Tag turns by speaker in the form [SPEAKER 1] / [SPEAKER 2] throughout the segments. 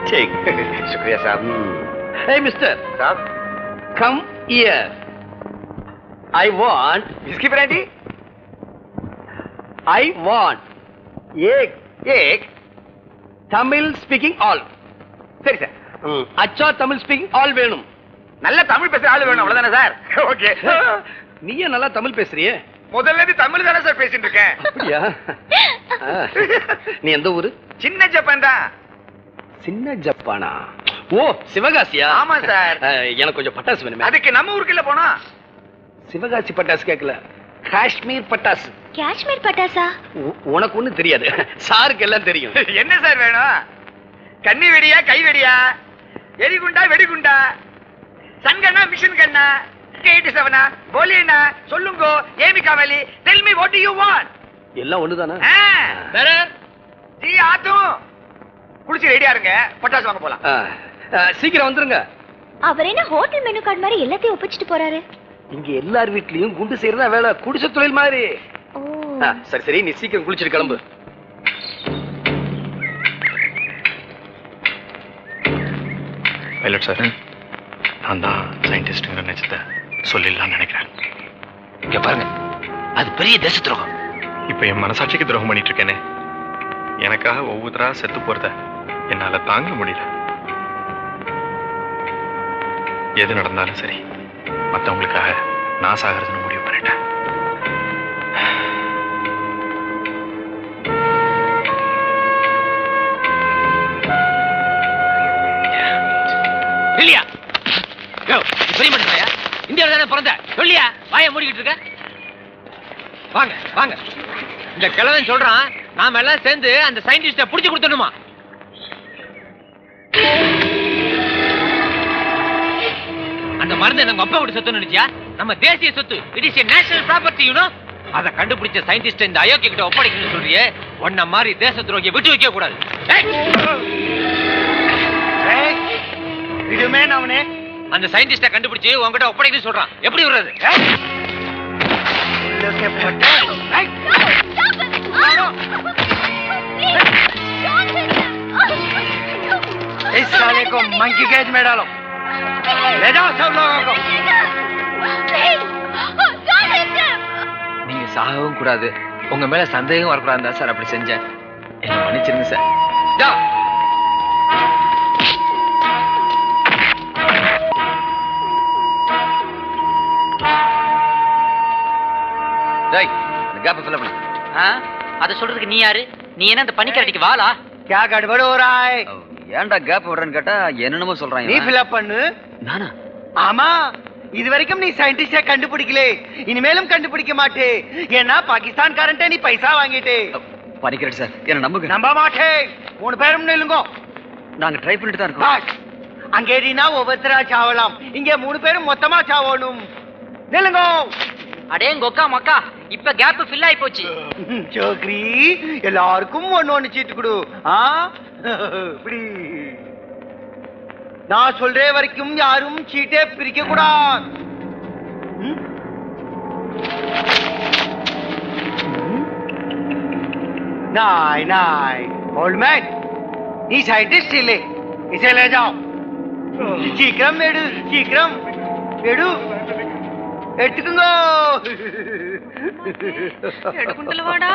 [SPEAKER 1] ठीक, शुक्रिया साहब। Hey Mister, साहब, come here. I want
[SPEAKER 2] इसकी ब्रांडी?
[SPEAKER 1] I want एक Tamil speaking all.
[SPEAKER 2] சரி சார்.
[SPEAKER 1] அச்சா தமிழ் ஸ்பீக்கிங் ஆல் வேணும்.
[SPEAKER 2] நல்ல தமிழ் பேசுற ஆளு வேணும் அவ்வளவுதானே சார்? ஓகே.
[SPEAKER 1] நீயே நல்லா தமிழ் பேசுறியே.
[SPEAKER 2] முதல்ல இருந்து தமிழ் தானே சார் பேசிட்டு இருக்கேன்.
[SPEAKER 1] அப்படியா? நீ எந்த ஊரு?
[SPEAKER 2] சின்ன ஜப்பான் தான்.
[SPEAKER 1] சின்ன ஜப்பானா? ஓ சிவகாசியா?
[SPEAKER 2] ஆமா சார்.
[SPEAKER 1] எனக்கு கொஞ்சம் பட்டாசு வேணுமே.
[SPEAKER 2] அதுக்கு நம்ம ஊருக்குள்ள போனா
[SPEAKER 1] சிவகாசி பட்டாசு கேட்கல, காஷ்மீர் பட்டாசு.
[SPEAKER 3] காஷ்மீர் பட்டாசா?
[SPEAKER 1] உனக்கு ஒண்ணு தெரியாது, சாருக்கு எல்லாம் தெரியும்.
[SPEAKER 2] என்ன சார் வேணும்? கண்ணி வெடியா கை வெடியா, எரிகுண்டா வெடிகுண்டா, சன்கண்ணா மிஷின் கண்ணா, கேட்டு போலியண்ணா சொல்லுங்க. ஏமி காவலி tell me what do you want?
[SPEAKER 1] எல்லாம் ஒண்ணுதானா?
[SPEAKER 2] வேற ஜி ஆத்தும் குளிச்சு ரெடியா இருங்க, பட்டாசு வாங்க போலாம்.
[SPEAKER 1] சீக்கிரம் வந்துருங்க.
[SPEAKER 3] அவர் என்ன ஹோட்டல் மெனு கார்டு மாதிரி எல்லாத்தையும் ஒப்பிச்சிட்டு போறாரு?
[SPEAKER 1] இங்க எல்லார் வீட்லயும் குண்டு செய்யறதா வேலை, குடிசை தொழில் மாதிரி. சரி சரி, நீ சீக்கிரம் குளிச்சிட்டு கிளம்பு.
[SPEAKER 4] பைலட் சார், நான் தான் சயின்டிஸ்ட்ங்கிற நிஜத்தை சொல்லிடலாம்னு நினைக்கிறேன்.
[SPEAKER 1] இங்க பாருங்க, அது பெரிய தேச துரோகம்.
[SPEAKER 4] இப்ப என் மனசாட்சிக்கு துரோகம் பண்ணிட்டு இருக்கேனே, எனக்காக ஒவ்வொருத்தரா செத்து போறத என்னால தாங்க முடியல. எது நடந்தாலும் சரி, மற்றவங்களுக்காக நான் சாகிறதுன்னு முடிவு பண்ணிட்டேன்.
[SPEAKER 5] இல்லையா? இந்தியாவில் தானே பிறந்த சொல்லியா? வாய மூடிக்கிட்டு இருக்க. வாங்க வாங்க. இந்த கிழவன் சொல்றான், நாம எல்லாம் சேர்ந்து அந்த சயின்டிஸ்ட புடிச்சு கொடுத்துடணுமா? அந்த மருந்து நம்ம அப்பா விட்டு சொத்து நினைச்சியா? நம்ம தேசிய சொத்து. It is a national property, you know. அதை கண்டுபிடிச்ச சயின்டிஸ்ட் இந்த அயோக்கிய கிட்ட ஒப்படைக்கணும்னு சொல்றியே, ஒன்ன மாதிரி தேச துரோகியை விட்டு வைக்க கூடாது.
[SPEAKER 2] இதுமே அவனே
[SPEAKER 5] அந்த சயின்டிஸ்ட கண்டுபிடிச்சு உங்ககிட்ட ஒப்படைக்கணும்னு சொல்றான். எப்படி விடுறது?
[SPEAKER 2] इस साले को मंकी केज में डालो, ले जाओ सब लोगों को.
[SPEAKER 5] நீங்க சாகவும் கூடாது, உங்க மேல சந்தேகம் வரக்கூடாது சார் அப்படி செஞ்சேன். என்ன மன்னிச்சிருங்க சார்.
[SPEAKER 6] அத சொல்றதுக்கு நீ யாரு? நீ என்ன அந்த பனிக்கரடிக்கு வாளா?
[SPEAKER 2] क्या गड़बड़ हो रहा है?
[SPEAKER 6] ஏன்டா கேப் விடுறேன்னு கேட்டா என்னென்னமோ சொல்றாங்க.
[SPEAKER 2] நீ ஃபில் பண்ணு.
[SPEAKER 6] நானா?
[SPEAKER 2] ஆமா, இது வரைக்கும் நீ சயின்டிஸ்ட கண்டுபிடிக்கல, இனிமேலும் கண்டுபிடிக்க மாட்டே. ஏன்னா பாகிஸ்தான்காரன்ட்ட நீ பைசா வாங்கிட்டே.
[SPEAKER 6] பனிக்கரடி சார், என்ன நம்புங்க.
[SPEAKER 2] நம்ப மாட்டே. 3 பேரும் நில்லுங்க.
[SPEAKER 6] நாங்க ட்ரை பண்ணிட்டு தான் இருக்கோம்.
[SPEAKER 2] அங்கேடினா ஒவ்வொருத்தரா சாவலாம், இங்க 3 பேரும் மொத்தமா சாவணும். நில்லுங்க.
[SPEAKER 6] அடேங்கொக்கா மக்கா, இப்ப கேப் ஃபில் ஆயி போச்சு.
[SPEAKER 2] சோக்ரி, எல்லாருக்கும் ஒன்னு சீட்டு கொடு. இப்படி நான் சொல்ற வரைக்கும் யாரும் சீட்டே பிரிக்க கூடாது. नाई नाई ओल्ड मैन, ये साइंटिस्ट ले, इसे ले जाओ. शीघ्रम एडु, शीघ्रम एडु, எடுத்துக்குங்க.
[SPEAKER 3] எடுக்குண்டலவாடா.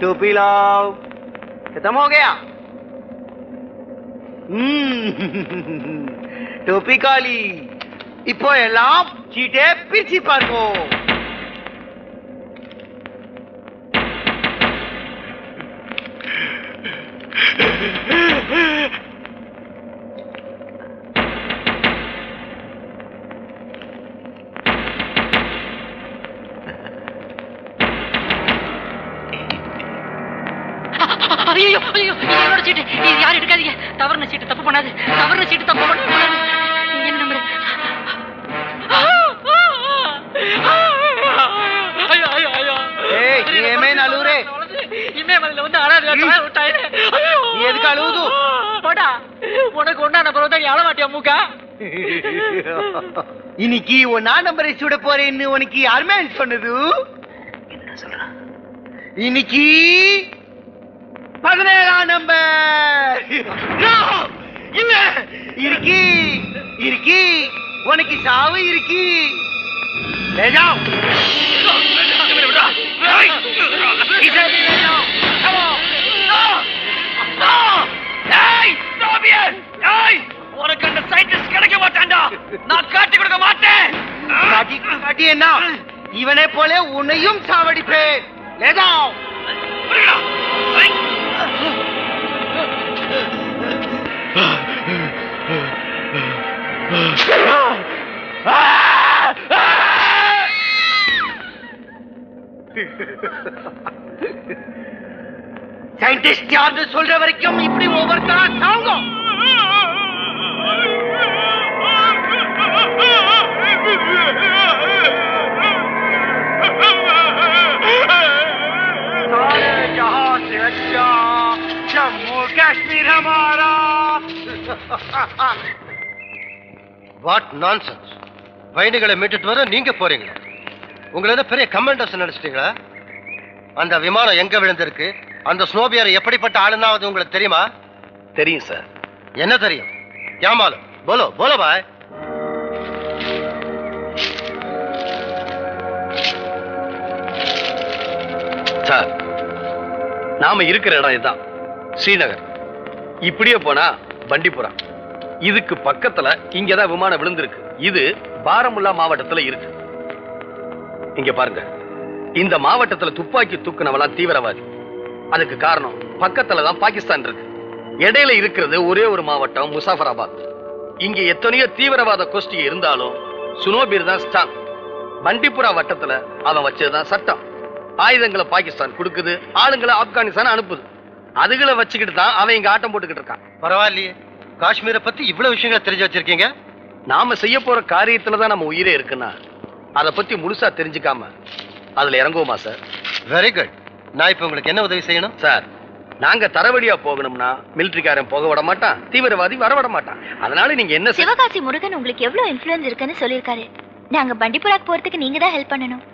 [SPEAKER 2] टोपी लाओ. खत्म हो गया? टोपी काली. இப்போ எல்லாம் சீட்டே பிரிச்சு பாருங்க.
[SPEAKER 6] ஐயோ ஐயோ, என்னோட சீட்டு யாரும் எடுக்காதீங்க. தவறுன சீட்டு தப்பு பண்ணாது, தவறுன சீட்டு தப்பு பண்ணாது. என்ன நம்பர்? ஐயோ ஐயோ ஐயோ,
[SPEAKER 2] ஏய் ஏமே நலூரே,
[SPEAKER 6] இமே மலையில வந்து அழாத விட்டாயே.
[SPEAKER 2] நீ எதுக்கு அழுவுது?
[SPEAKER 6] போடா, உனக்கு ஒண்ணா நம்பர் வந்தா நீ அழ மாட்டியா மூக்கா?
[SPEAKER 2] இன்னைக்கு ஒன்னா நம்பரை சுட போறேன்னு உனக்கு யாருமே சொன்னது? இன்னைக்கு 17ஆம் நம்பர் இல்ல இருக்கி இருக்கி உனக்கு சாவு இருக்கி.
[SPEAKER 5] உனக்கு அந்த சயின்டிஸ்ட் கிடைக்க மாட்டான்டா. நான் காட்டி கொடுக்க மாட்டேன்.
[SPEAKER 2] காட்டி என்ன? இவனை போல உன்னையும் சாவடிப்பேன். சயின்டிஸ்ட் யாரு சொல்ற வரைக்கும் இப்படி ஒவ்வொருத்தரா சாவுங்க. जम्मू कश्मीर हमारा.
[SPEAKER 7] What nonsense. பயணிகளை மீட்டுட்டு வர நீங்க போறீங்களா? உங்களை என்ன பெரிய கமாண்டர்ஸ் நினைச்சிட்டீங்களா? அந்த விமானம் எங்க விழுந்திருக்கு, அந்த ஸ்னோபியர் எப்படிப்பட்ட ஆளுனாவது உங்களுக்கு தெரியுமா?
[SPEAKER 1] தெரியும் சார்.
[SPEAKER 7] என்ன தெரியும்? யாமாலும் போலோ போலோ பாய்.
[SPEAKER 1] சார், நாம இருக்கிற இடம் இதுதான், ஸ்ரீநகர். இப்படியே போனா பண்டிபுரா. இதுக்கு பக்கத்துல இங்கதான் விமானம் விழுந்திருக்கு. இது பாரமுல்லா மாவட்டத்துல இருக்கு. இங்க பாருங்க, இந்த மாவட்டத்துல துப்பாக்கி தூக்குனவெல்லாம் தீவிரவாதி. அதுக்கு காரணம் பக்கத்துலதான் பாகிஸ்தான் இருக்கு. இடையில இருக்கிறது ஒரே ஒரு மாவட்டம், முசாஃபராபாத். இங்க எத்தனையோ தீவிரவாத கோஷ்டி இருந்தாலும் சுனோபீர் தான் ஸ்ட்ராங். பண்டிபுரா வட்டத்துல அவன் வச்சதுதான் சட்டம். ஆயுதங்களை பாகிஸ்தான் கொடுக்குது, ஆளுங்களை ஆப்கானிஸ்தான் அனுப்புது. அதுகளை வச்சுக்கிட்டு தான் அவன் இங்க ஆட்டம் போட்டுக்கிட்டு இருக்கான்.
[SPEAKER 7] பரவாயில்லையே, காஷ்மீரை பத்தி இவ்வளவு விஷயங்களை தெரிஞ்சு வச்சிருக்கீங்க.
[SPEAKER 1] நாம செய்ய போற காரியத்துலதான் நம்ம உயிரே இருக்குன்னா அதை பத்தி முழுசா தெரிஞ்சுக்காம அதுல இறங்குவோமா சார்?
[SPEAKER 7] Very good. நான் இப்ப உங்களுக்கு என்ன உதவி செய்யணும்?
[SPEAKER 1] சார், நாங்க தரவழியா போகணும்னா மிலிட்டரிக்காரன் போக விட மாட்டான், தீவிரவாதி வர விட மாட்டான். அதனால நீங்க என்ன
[SPEAKER 3] சிவகாசி முருகன் உங்களுக்கு எவ்வளவு இன்ஃப்ளூயன்ஸ் இருக்குன்னு சொல்லியிருக்காரு. நாங்க பண்டிபுராக்கு போறதுக்கு நீங்க தான் ஹெல்ப் பண்ணணும்.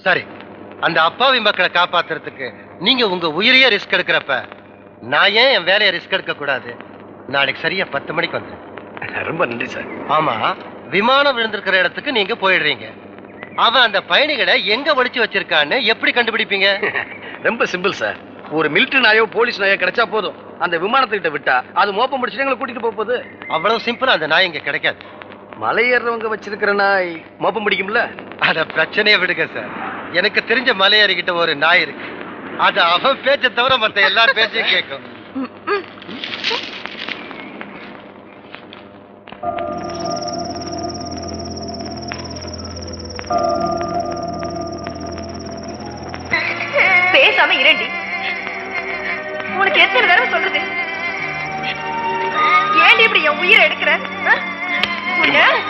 [SPEAKER 7] சரி, அந்த அப்பாவி மக்களை காப்பாத்துறதுக்கு நீங்க உங்க உயிரையே ரிஸ்க் எடுக்கிறப்ப நான் ஏன் என் வேலையை ரிஸ்க் எடுக்க கூடாது? நாளைக்கு சரியா 10 மணிக்கு வந்துடும்.
[SPEAKER 1] ரொம்ப நன்றி சார்.
[SPEAKER 7] ஆமா, விமானம் விழுந்திருக்கிற இடத்துக்கு நீங்க போயிடுறீங்க. அவன் அந்த பயணிகளை எங்க ஒளிச்சு வச்சிருக்கான்னு எப்படி கண்டுபிடிப்பீங்க?
[SPEAKER 1] ரொம்ப சிம்பிள் சார். ஒரு மிலிட்டரி நாயோ போலீஸ் நாயோ கிடைச்சா போதும். அந்த விமானத்துக்கிட்ட விட்டா அது மோப்பம் முடிச்சுட்டு எங்களை கூட்டிட்டு போகுது.
[SPEAKER 7] அவ்வளவு சிம்பிளா அந்த நாய் இங்க கிடைக்காது.
[SPEAKER 1] மலை ஏறுறவங்க வச்சிருக்கிற நாய் மோப்பம் பிடிக்கும்ல?
[SPEAKER 7] அத பிரச்சனையை விடுங்க சார். எனக்கு தெரிஞ்ச மலையேறிக்கிட்ட ஒரு நாய் இருக்கு. அது அவன் பேச்சை தவிர மத்த எல்லா பேச்சையும் கேட்கும்.
[SPEAKER 3] பேசாம இரண்டி. உனக்கு எத்தனை தடவை சொல்றது? ஏன்டி இப்படி என் உயிரை எடுக்கிற?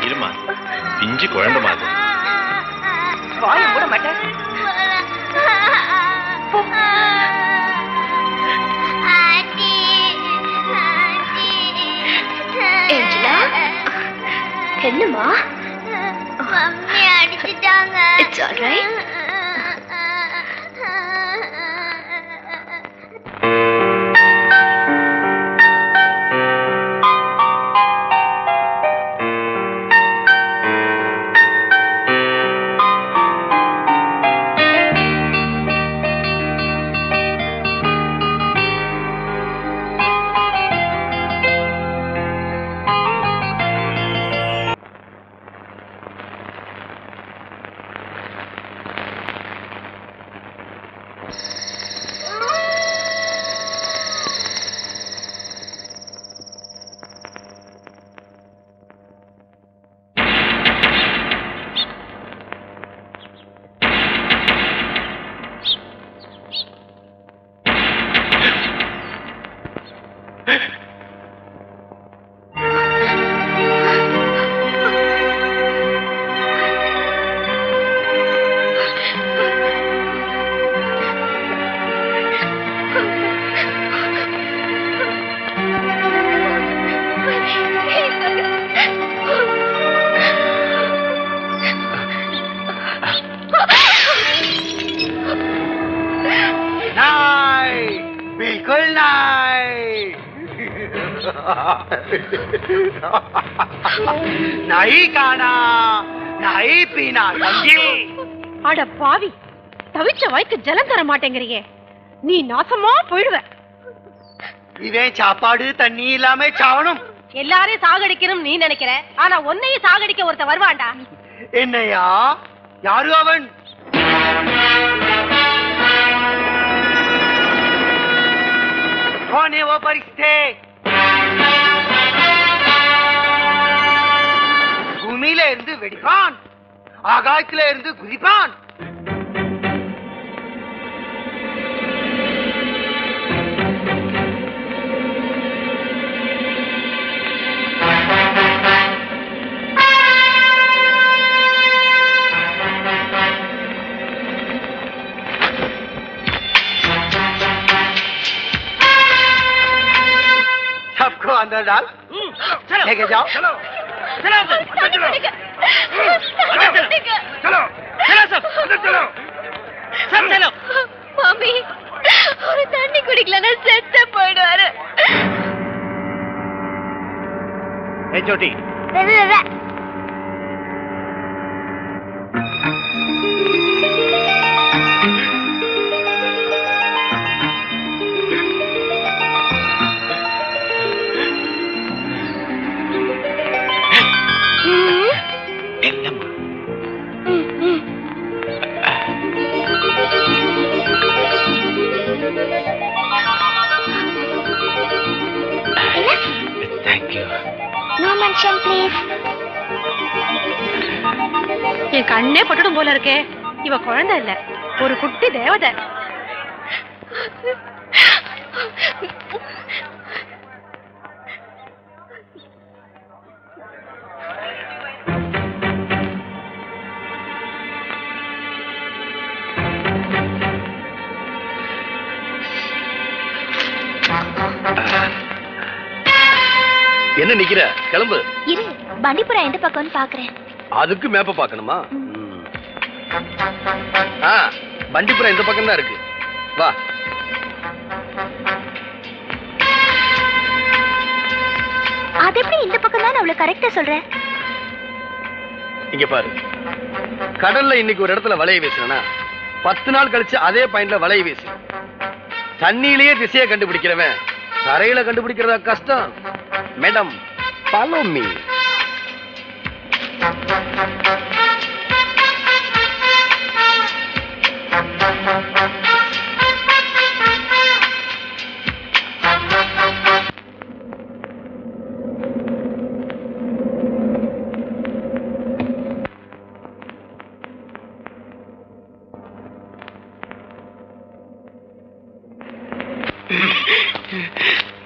[SPEAKER 4] இருமா, பிஞ்சு குழந்தை மாதிரி.
[SPEAKER 3] வாய மூட மாட்டேன். என்னமா?
[SPEAKER 8] மம்மி அடிச்சிட்டாங்க.
[SPEAKER 3] It's all right.
[SPEAKER 2] नहीं खाना नहीं पीना समझी?
[SPEAKER 9] அட பாவி, தவிச்ச வாய்க்கு ஜலம் தர மாட்டேங்கறியே, நீ நாசமா போயிடுவ.
[SPEAKER 2] இவன் சாப்பாடு தண்ணி இல்லாம சாவணும்.
[SPEAKER 9] எல்லாரையும் சாகடிக்கணும் நீ நினைக்கிற, ஆனா உன்னையும் சாகடிக்க ஒருத்த வருவான்டா.
[SPEAKER 2] என்னையா? யாரு அவன்? कौन है वो परिस्थे? பூமியில இருந்து வெடிப்பான், ஆகாயத்தில இருந்து குதிப்பான். सबको अंदर डाल, लेके जाओ. चलो चलो चलो चलो चलो सब अंदर चलो सब चलो.
[SPEAKER 3] மாமி, ஒரு தண்ணி குடிக்கலன்னா செத்து போயிடுவாரு.
[SPEAKER 2] ए छोटी
[SPEAKER 8] No mention, please.
[SPEAKER 9] என் கண்ணே பட்டுடும் போல இருக்கே. இவ குழந்தை இல்ல, ஒரு குட்டி தேவதை.
[SPEAKER 1] என்ன நிக்கிற? கிளம்பு.
[SPEAKER 3] இரு, பண்டிபுரம் எந்த பக்கம்னு பாக்குறேன்.
[SPEAKER 1] அதுக்கு மேப்ப பாக்கணுமா? பண்டிபுரம் இந்த பக்கம் தான் இருக்கு. வா.
[SPEAKER 3] அது எப்படி இந்த பக்கம் தான் அவ்வளவு கரெக்டா சொல்றேன்?
[SPEAKER 1] இங்க பாரு, கடல்ல இன்னைக்கு ஒரு இடத்துல வலையை வீசினா 10 நாள் கழிச்சு அதே பாயிண்ட்ல வலையை வீசு. தண்ணியிலேயே திசையை கண்டுபிடிக்கிறவன் தரையில கண்டுபிடிக்கிறதா கஷ்டம். Madam, follow me.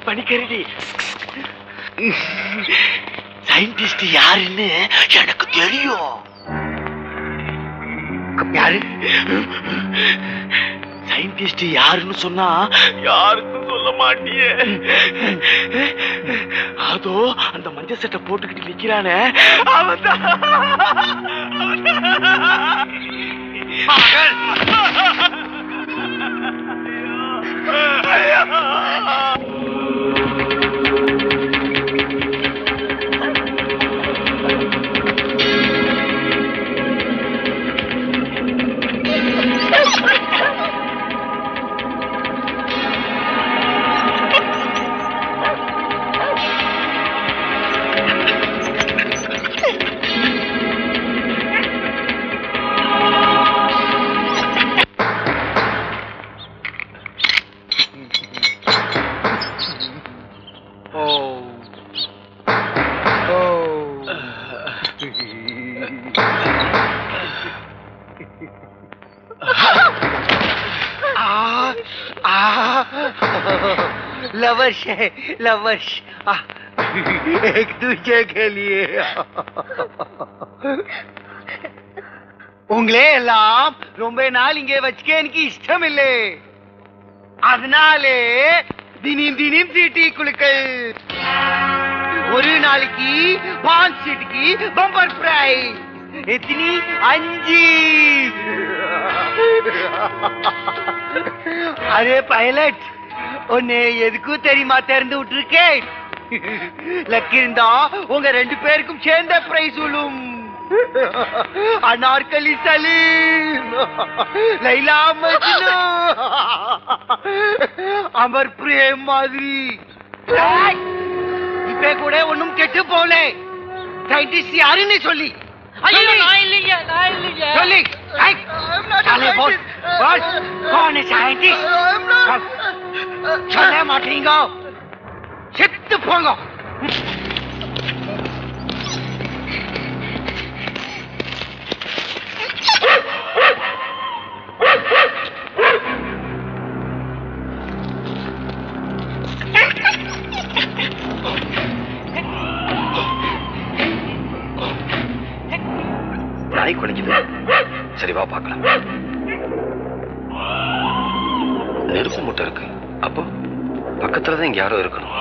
[SPEAKER 2] பனிக்கரடி சயின்டிஸ்ட் யாருன்னு எனக்கு தெரியும். யாரு? சயின்டிஸ்ட் யாருன்னு சொன்னா யாருக்கும் சொல்ல மாட்டியே. அதோ அந்த மஞ்சள் சட்டை போட்டுக்கிட்டு நிக்கிறானே அவன்தான். लवर्स है लवर्स, एक दूसरे के लिए. உங்களே எல்லாம் ரொம்ப நாள் இங்கே வச்சுக்க எனக்கு இஷ்டம் இல்லை. அதனாலே தினம் தினம் சீட்டி குழுக்கள். ஒரு நாளைக்கு 5 சீட்டுக்கு பம்பர் பிரைஸ். எத்தனை? 5. அரே பைலட், உன்னை எதுக்கும் தெரியுமா திறந்து விட்டுருக்கேன்? லக்கி இருந்தா உங்க 2 பேருக்கும் சேர்ந்த பிரைஸ் விழும். அனார்கலி சலீம், லைலா மஜ்னு, அமர் பிரேம் மாதிரி. இப்ப கூட ஒண்ணும் கெட்டு போல. சயின்டிஸ்ட் யாருன்னு சொல்லி
[SPEAKER 6] ஐயோ நான் இல்லைங்க நான் இல்லைங்க
[SPEAKER 2] சொல்லி चले बोल बोल कौन है साइंटिस्ट चले माटेंगे செத்து போங்க.
[SPEAKER 1] நாய் குலைக்குது. சரி வா பார்க்கலாம். நெருப்பு மூட்டை இருக்கு. அப்போ பக்கத்துலதான் இங்க யாரோ இருக்கணும்.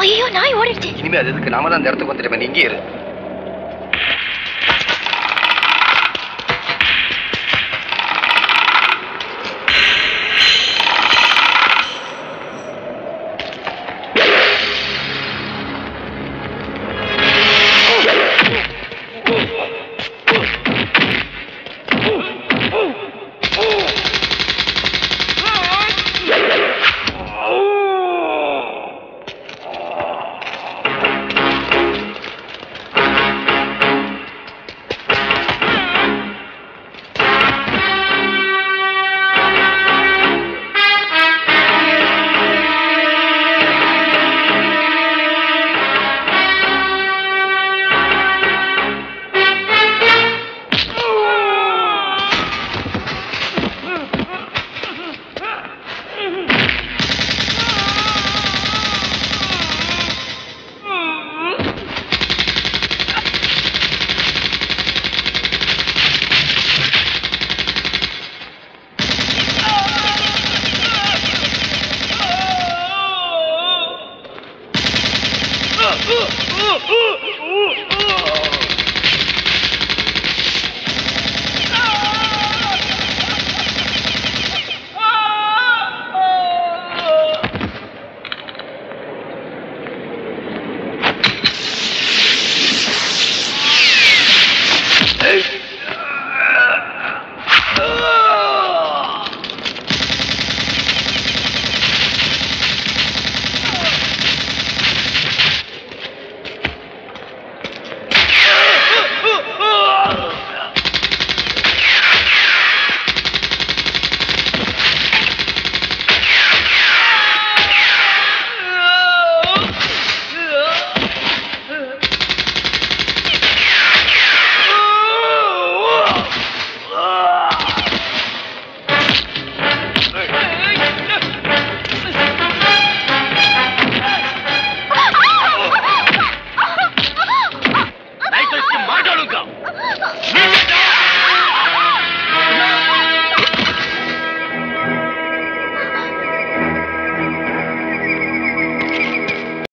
[SPEAKER 3] ஐயோ நாய் ஓடிடுச்சு.
[SPEAKER 1] இனிமே அது எதுக்கு? நாம தான் அந்த இடத்துக்கு வந்துட்டோம். நீ இங்கே இரு.